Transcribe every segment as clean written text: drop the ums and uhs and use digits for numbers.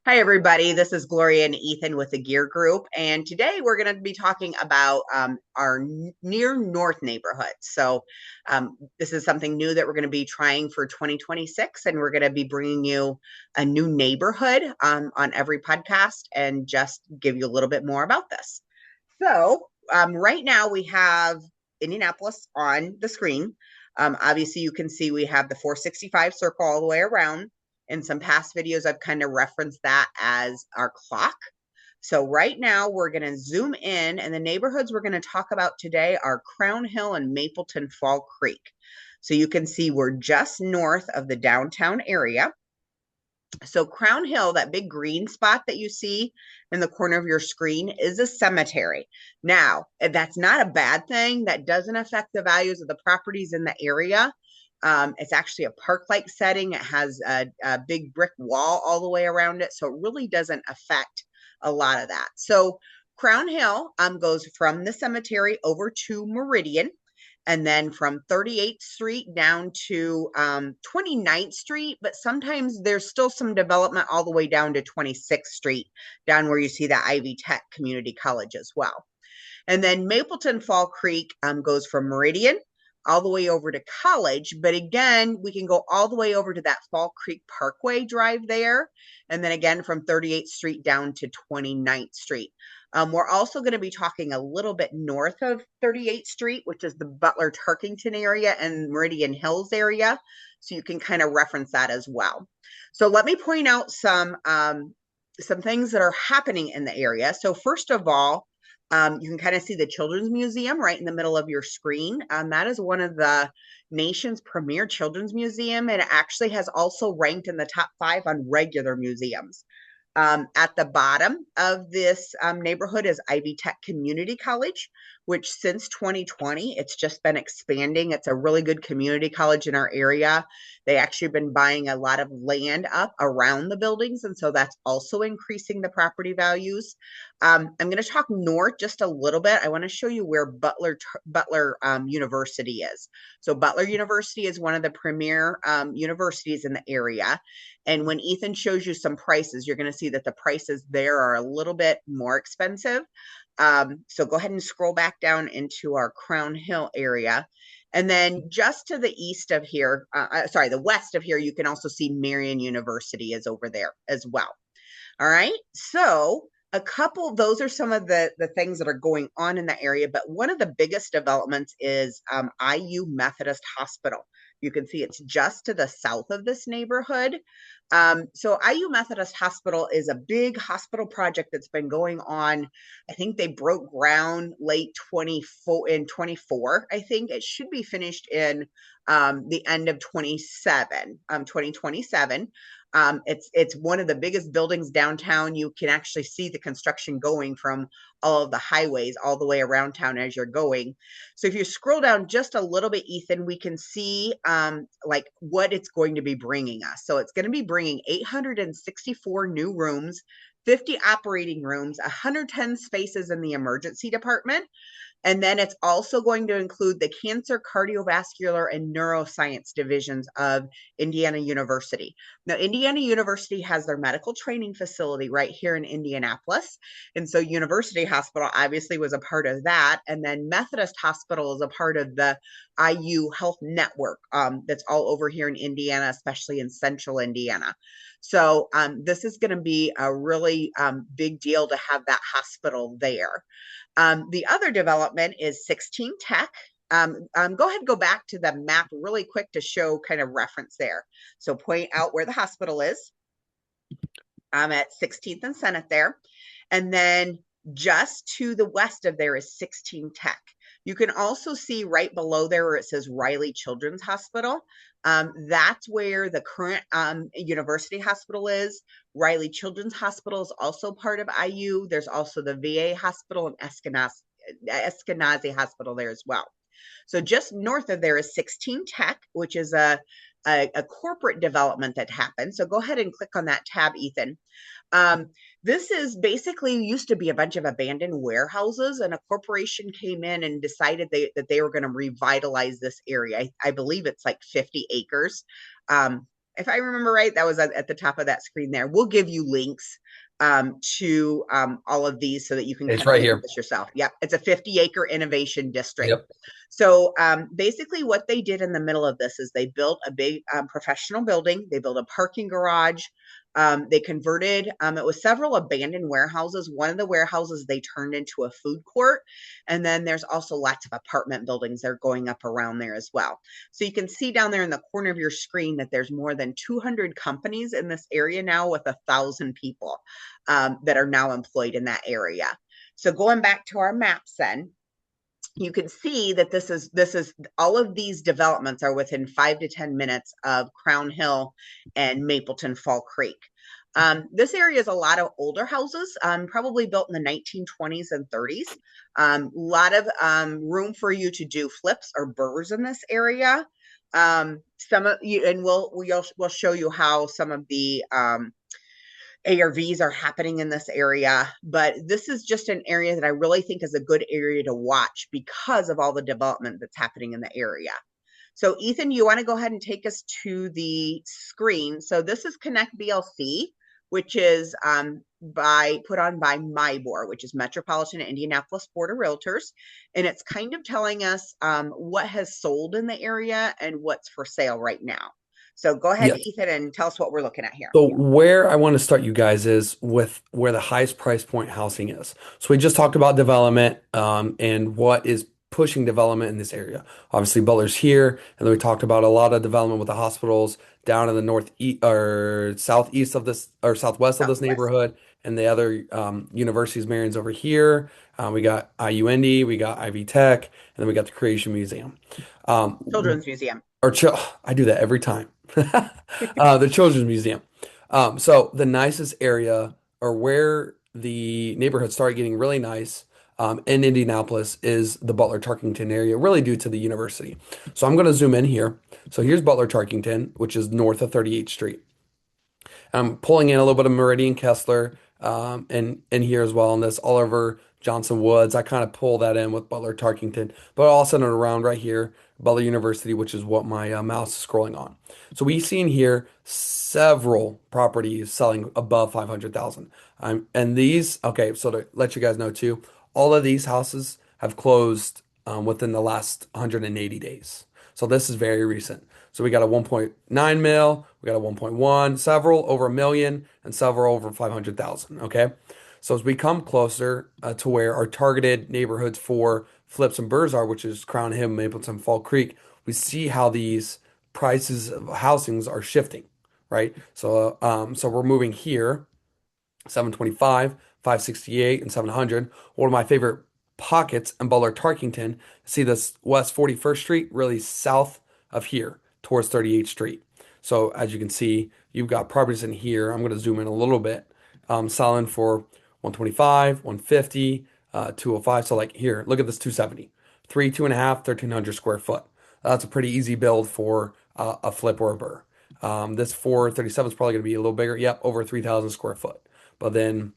Hi, everybody. This is Gloria and Ethan with the Gear Group. And today we're going to be talking about our near north neighborhood. This is something new that we're going to be trying for 2026. And we're going to be bringing you a new neighborhood on every podcast and just give you a little bit more about this. Right now we have Indianapolis on the screen. Obviously, you can see we have the 465 circle all the way around. In some past videos, I've kind of referenced that as our clock. So right now we're going to zoom in, and the neighborhoods we're going to talk about today are Crown Hill and Mapleton Fall Creek. So you can see we're just north of the downtown area. So Crown Hill, that big green spot that you see in the corner of your screen, is a cemetery. Now, that's not a bad thing. That doesn't affect the values of the properties in the area. It's actually a park-like setting. It has a big brick wall all the way around it, so it really doesn't affect a lot of that. So Crown Hill goes from the cemetery over to Meridian, and then from 38th Street down to 29th Street, but sometimes there's still some development all the way down to 26th Street, down where you see the Ivy Tech Community College as well. And then Mapleton Fall Creek goes from Meridian all the way over to College. But again, we can go all the way over to that Fall Creek Parkway drive there. And then again, from 38th Street down to 29th Street. We're also going to be talking a little bit north of 38th Street, which is the Butler Tarkington area and Meridian Hills area. So you can kind of reference that as well. So let me point out some things that are happening in the area. So first of all, you can kind of see the Children's Museum right in the middle of your screen. That is one of the nation's premier children's museum, and it actually has also ranked in the top 5 on regular museums. At the bottom of this neighborhood is Ivy Tech Community College, which since 2020, it's just been expanding. It's a really good community college in our area. They actually have been buying a lot of land up around the buildings, and so that's also increasing the property values. I'm going to talk north just a little bit. I want to show you where Butler University is. So Butler University is one of the premier universities in the area. And when Ethan shows you some prices, you're going to see that the prices there are a little bit more expensive. So go ahead and scroll back down into our Crown Hill area. And then just to the east of here, the west of here, you can also see Marian University is over there as well. All right. So those are some of the things that are going on in the area. But one of the biggest developments is IU Methodist Hospital. You can see it's just to the south of this neighborhood. So IU Methodist Hospital is a big hospital project that's been going on. I think they broke ground late 24. I think it should be finished in the end of 2027. It's one of the biggest buildings downtown. You can actually see the construction going from all of the highways all the way around town as you're going. So if you scroll down just a little bit, Ethan, we can see like what it's going to be bringing us. So it's going to be bringing 864 new rooms, 50 operating rooms, 110 spaces in the emergency department. And then it's also going to include the cancer, cardiovascular, and neuroscience divisions of Indiana University. Now, Indiana University has their medical training facility right here in Indianapolis. And so University Hospital obviously was a part of that. And then Methodist Hospital is a part of the IU Health Network that's all over here in Indiana, especially in central Indiana. So this is going to be a really big deal to have that hospital there. The other development is 16 Tech. Go ahead and go back to the map really quick to show kind of reference there. So point out where the hospital is. At 16th and Senate there. And then just to the west of there is 16 Tech. You can also see right below there where it says Riley Children's Hospital. That's where the current University Hospital is. Riley Children's Hospital is also part of IU. There's also the VA Hospital and Eskenazi Hospital there as well. So just north of there is 16 Tech, which is a corporate development that happened. So go ahead and click on that tab, Ethan. This is basically used to be a bunch of abandoned warehouses, and a corporation came in and decided that they were going to revitalize this area. I believe it's like 50 acres. If I remember right, that was at the top of that screen there. We'll give you links to all of these so that you can It's kind of right look at here. this yourself. Yep, it's a 50-acre innovation district. Yep. So basically, what they did in the middle of this is they built a big professional building. They built a parking garage. They converted, it was several abandoned warehouses. One of the warehouses they turned into a food court. And then there's also lots of apartment buildings that are going up around there as well. So you can see down there in the corner of your screen that there's more than 200 companies in this area now with 1,000 people that are now employed in that area. So going back to our maps then, you can see that this is all of these developments are within 5 to 10 minutes of Crown Hill and Mapleton Fall Creek. This area is a lot of older houses, probably built in the 1920s and 30s. A lot of room for you to do flips or burrs in this area. Some of you, and we'll show you how some of the ARVs are happening in this area, but this is just an area that I really think is a good area to watch because of all the development that's happening in the area. So Ethan, you want to go ahead and take us to the screen. So this is Connect BLC, which is put on by MIBOR, which is Metropolitan Indianapolis Board of Realtors. And it's kind of telling us what has sold in the area and what's for sale right now. So go ahead, Yes. Ethan, and tell us what we're looking at here. So where I want to start you guys is with where the highest price point housing is. So we just talked about development and what is pushing development in this area. Obviously Butler's here, and then we talked about a lot of development with the hospitals down in the northeast or southeast of this or southwest of this Southwest. neighborhood, and the other universities, Marion's over here. We got IUND, we got Ivy Tech, and then we got the Creation Museum. Children's Museum. Or I do that every time. The Children's Museum. So the nicest area or where the neighborhood started getting really nice in Indianapolis is the Butler Tarkington area, really due to the university. So I'm going to zoom in here. So here's Butler Tarkington, which is north of 38th Street. I'm pulling in a little bit of Meridian Kessler and in here as well. And this Oliver Johnson Woods. I kind of pull that in with Butler Tarkington, but all centered around right here, Butler University, which is what my mouse is scrolling on. So we see in here several properties selling above 500,000. And these, okay, so to let you guys know too, all of these houses have closed within the last 180 days. So this is very recent. So we got a 1.9 mil, we got a 1.1, several over a million, and several over 500,000. Okay. So as we come closer to where our targeted neighborhoods for flips and burrs are, which is Crown Hill, Mapleton, Fall Creek, we see how these prices of housings are shifting, right? So we're moving here 725, 568, and 700. One of my favorite pockets in Butler Tarkington. See this West 41st Street, really south of here towards 38th Street. So as you can see, you've got properties in here. I'm going to zoom in a little bit. Selling for 125, 150, 205. So like here, look at this 270. 2.5, 1,300 square foot. That's a pretty easy build for a flip or a burr. This 437 is probably going to be a little bigger. Yep, over 3,000 square foot. But then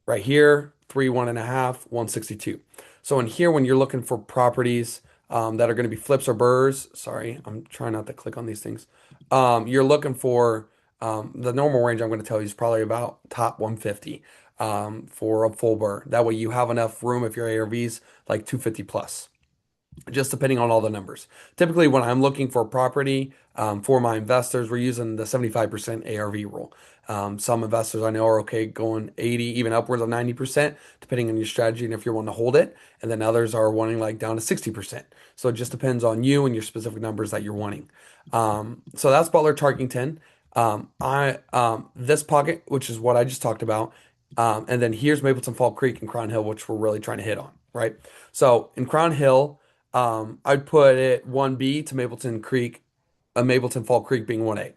right here, 1.5, 162. So in here, when you're looking for properties that are going to be flips or burrs, sorry, I'm trying not to click on these things. You're looking for the normal range I'm going to tell you is probably about top 150 for a full burr. That way you have enough room if your ARV's like 250 plus, just depending on all the numbers. Typically, when I'm looking for a property for my investors, we're using the 75% ARV rule. Some investors I know are okay going 80, even upwards of 90%, depending on your strategy and if you're wanting to hold it. And then others are wanting like down to 60%. So it just depends on you and your specific numbers that you're wanting. So that's Butler Tarkington. This pocket, which is what I just talked about. And then here's Mapleton Fall Creek and Crown Hill, which we're really trying to hit on, right? So in Crown Hill, I'd put it 1B to Mapleton Creek, Mapleton Fall Creek being 1A.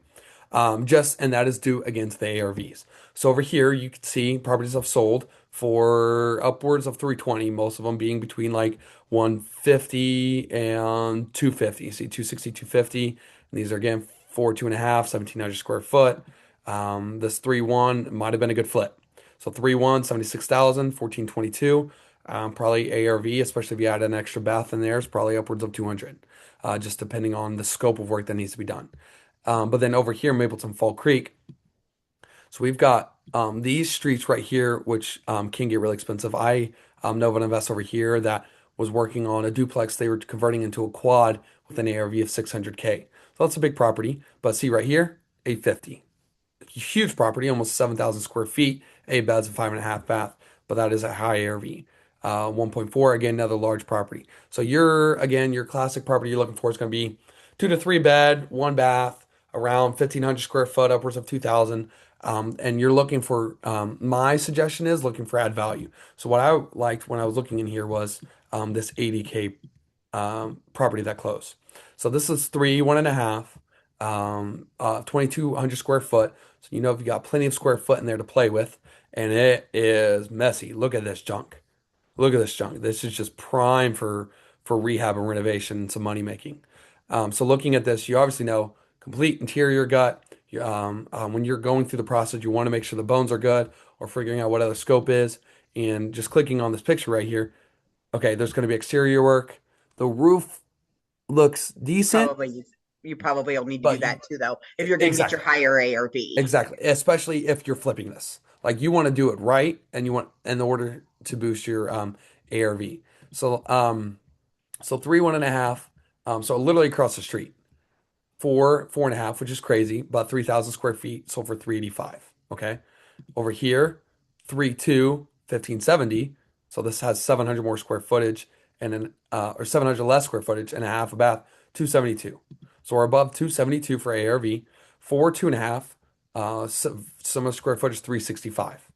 And that is due against the ARVs. So over here, you can see properties have sold for upwards of 320, most of them being between like 150 and 250. See, 260, 250. And these are again 4, 2.5, 1,700 square foot. This 3-1 might have been a good flip. So 3-1, 76,000, 1,422. Probably ARV, especially if you add an extra bath in there, is probably upwards of 200, just depending on the scope of work that needs to be done. But then over here, Mapleton Fall Creek, so we've got these streets right here, which can get really expensive. I know of an investor over here that was working on a duplex they were converting into a quad with an ARV of 600K. So that's a big property. But see right here, 850. Huge property, almost 7,000 square feet, 8 beds and 5.5 bath, but that is a high ARV. 1.4, again, another large property. So your classic property you're looking for is going to be 2 to 3 bed, 1 bath, around 1,500 square foot, upwards of 2,000. And you're looking for, my suggestion is looking for add value. So what I liked when I was looking in here was this 80K property that closed. So this is three, 1.5, 2,200 square foot. So you know if you got plenty of square foot in there to play with, and it is messy. Look at this junk. Look at this junk. This is just prime for rehab and renovation and some money making. So looking at this, you obviously know complete interior gut. When you're going through the process, you want to make sure the bones are good or figuring out what other scope is. And just clicking on this picture right here, okay, there's going to be exterior work. The roof looks decent, Probably you probably will need to do but that too, though, if you're going to get your exactly. higher A or B. Exactly. Especially if you're flipping this. Like you want to do it right and you want in order to boost your ARV. So so three, 1.5. So literally across the street. Four, 4.5, which is crazy, about 3,000 square feet, sold for 385. Okay. Over here, 3.2, 1,570. So this has 700 more square footage and an or 700 less square footage and a half a bath, 272. So we're above 272 for ARV. Four, 2.5, some of the square footage, 365.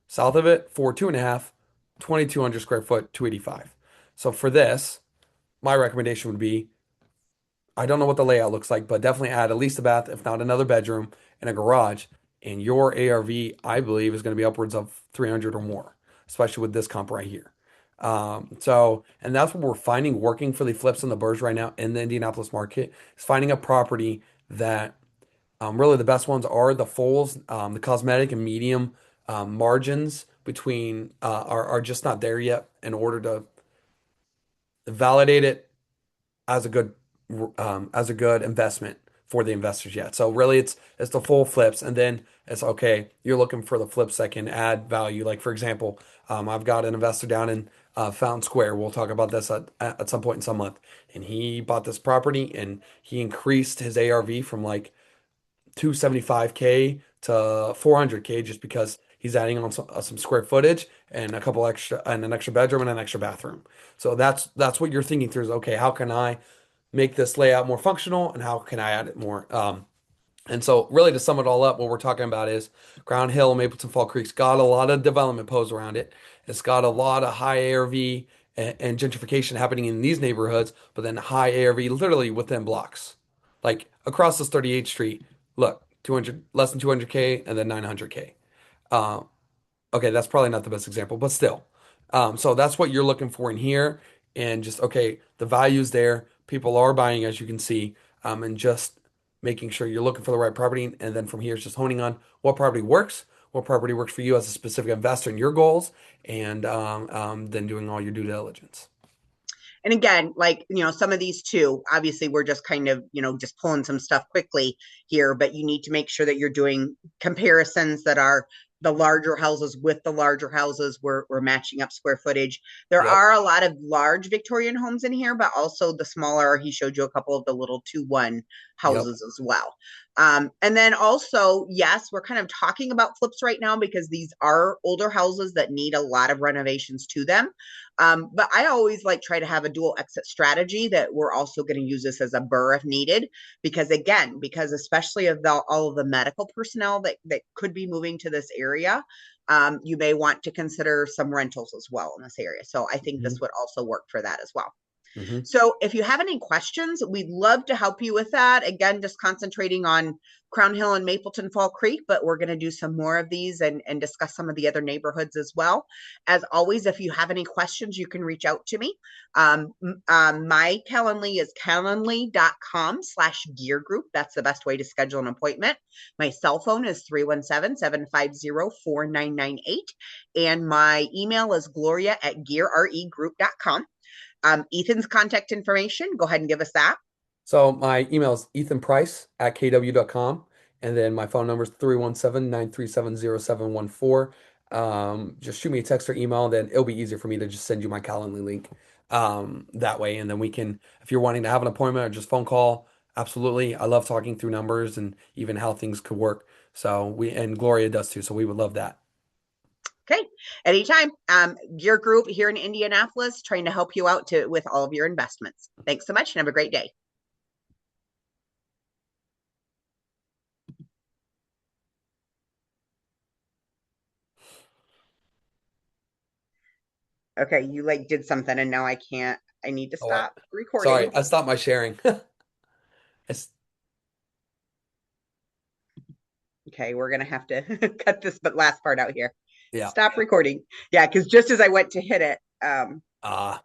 South of it, four, 2.5, 2,200 square foot, 285. So for this, my recommendation would be I don't know what the layout looks like, but definitely add at least a bath, if not another bedroom and a garage. And your ARV, I believe, is going to be upwards of 300 or more, especially with this comp right here. And that's what we're finding working for the flips and the burrs right now in the Indianapolis market is finding a property that really the best ones are the fulls, the cosmetic and medium margins between are just not there yet in order to validate it as a good investment for the investors yet. So really it's the full flips and then it's okay, you're looking for the flips that can add value. Like for example, I've got an investor down in Fountain Square. We'll talk about this at some point in some month. And he bought this property and he increased his ARV from like 275K to 400K just because he's adding on some square footage and a couple extra and an extra bedroom and an extra bathroom. So that's what you're thinking through is okay, how can I make this layout more functional and how can I add it more? And so really to sum it all up, what we're talking about is Crown Hill, Mapleton Fall Creek's got a lot of development posed around it. It's got a lot of high ARV and gentrification happening in these neighborhoods, but then high ARV literally within blocks. Like across this 38th Street, look, 200, less than 200K and then 900K. Uh, okay, that's probably not the best example, but still. So that's what you're looking for in here. And just, okay, the value's there. People are buying, as you can see, and just making sure you're looking for the right property. And then from here, it's just honing on what property works for you as a specific investor in your goals, and then doing all your due diligence. And again, like, some of these too, obviously we're just kind of, just pulling some stuff quickly here, but you need to make sure that you're doing comparisons that are the larger houses with the larger houses. We're matching up square footage. There Yep. are a lot of large Victorian homes in here, but also the smaller, he showed you a couple of the little 2-1 Yep. houses as well. And then also, yes, we're kind of talking about flips right now because these are older houses that need a lot of renovations to them. But I always like try to have a dual exit strategy that we're also going to use this as a burr if needed, because especially of all of the medical personnel that could be moving to this area, you may want to consider some rentals as well in this area. So I think this Hmm. would also work for that as well. Hmm. So if you have any questions, we'd love to help you with that. Again, just concentrating on Crown Hill and Mapleton Fall Creek, but we're going to do some more of these and discuss some of the other neighborhoods as well. As always, if you have any questions, you can reach out to me. My Calendly is calendly.com/gear group. That's the best way to schedule an appointment. My cell phone is 317-750-4998. And my email is gloria@gearregroup.com. Ethan's contact information, go ahead and give us that. So my email is ethanprice@kw.com. And then my phone number is 317-937-0714. Just shoot me a text or email, then it'll be easier for me to just send you my Calendly link that way. And then we can, if you're wanting to have an appointment or just phone call, absolutely. I love talking through numbers and even how things could work. And Gloria does too. So we would love that. Okay, anytime. Gear Group here in Indianapolis, trying to help you out with all of your investments. Thanks so much and have a great day. Okay, you like did something and now I can't. I need to Oh, what? stop Sorry, recording. I stopped my sharing. It's, Okay, we're gonna have to cut this but last part out here. yeah. Stop recording. Yeah, because just as I went to hit it, Ah.